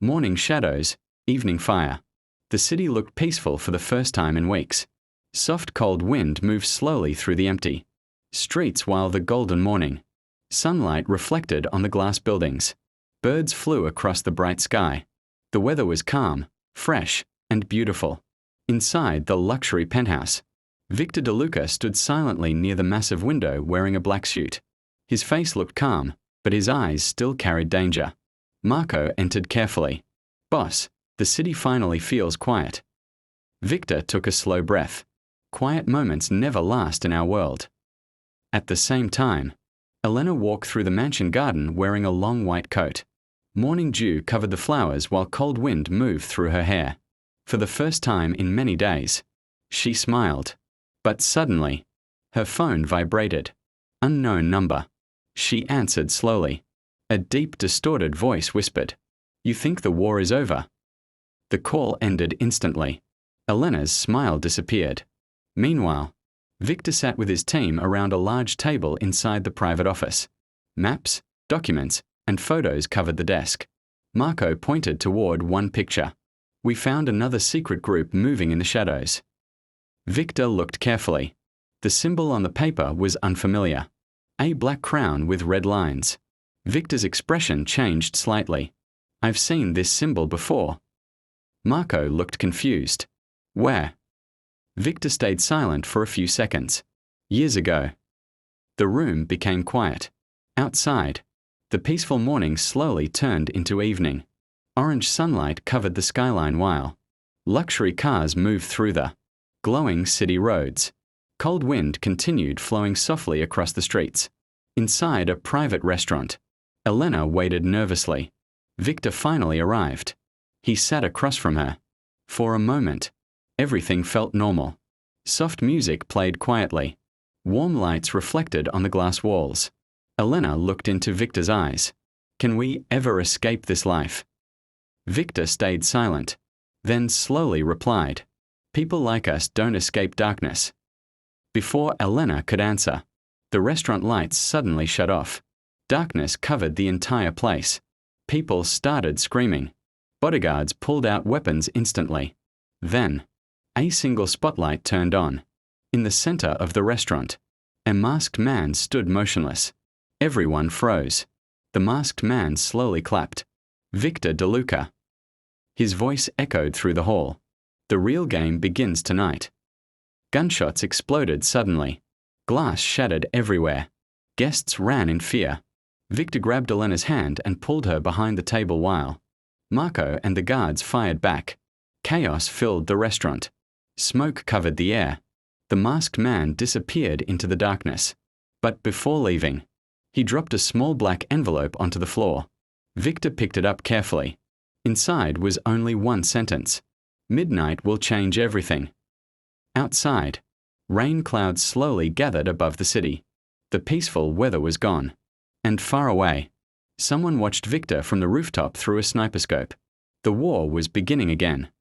Morning shadows, evening fire. The city looked peaceful for the first time in weeks. Soft cold wind moved slowly through the empty streets while the golden morning sunlight reflected on the glass buildings. Birds flew across the bright sky. The weather was calm, fresh, and beautiful. Inside the luxury penthouse, Victor DeLuca stood silently near the massive window wearing a black suit. His face looked calm, but his eyes still carried danger. Marco entered carefully. "Boss, the city finally feels quiet." Victor took a slow breath. Quiet moments never last in our world. At the same time, Elena walked through the mansion garden wearing a long white coat. Morning dew covered the flowers while cold wind moved through her hair. For the first time in many days, she smiled. But suddenly, her phone vibrated. Unknown number. She answered slowly. A deep, distorted voice whispered, "You think the war is over?" The call ended instantly. Elena's smile disappeared. Meanwhile, Victor sat with his team around a large table inside the private office. Maps, documents, and photos covered the desk. Marco pointed toward one picture. "We found another secret group moving in the shadows." Victor looked carefully. The symbol on the paper was unfamiliar. A black crown with red lines. Victor's expression changed slightly. "I've seen this symbol before." Marco looked confused. "Where?" Victor stayed silent for a few seconds. "Years ago." The room became quiet. Outside, the peaceful morning slowly turned into evening. Orange sunlight covered the skyline while luxury cars moved through the glowing city roads. Cold wind continued flowing softly across the streets. Inside a private restaurant, Elena waited nervously. Victor finally arrived. He sat across from her. For a moment, everything felt normal. Soft music played quietly. Warm lights reflected on the glass walls. Elena looked into Victor's eyes. "Can we ever escape this life?" Victor stayed silent, then slowly replied, "People like us don't escape darkness." Before Elena could answer, the restaurant lights suddenly shut off. Darkness covered the entire place. People started screaming. Bodyguards pulled out weapons instantly. Then, a single spotlight turned on. In the center of the restaurant, a masked man stood motionless. Everyone froze. The masked man slowly clapped. "Victor DeLuca." His voice echoed through the hall. "The real game begins tonight." Gunshots exploded suddenly. Glass shattered everywhere. Guests ran in fear. Victor grabbed Elena's hand and pulled her behind the table while Marco and the guards fired back. Chaos filled the restaurant. Smoke covered the air. The masked man disappeared into the darkness. But before leaving, he dropped a small black envelope onto the floor. Victor picked it up carefully. Inside was only one sentence. "Midnight will change everything." Outside, rain clouds slowly gathered above the city. The peaceful weather was gone. And far away, someone watched Victor from the rooftop through a sniper scope. The war was beginning again.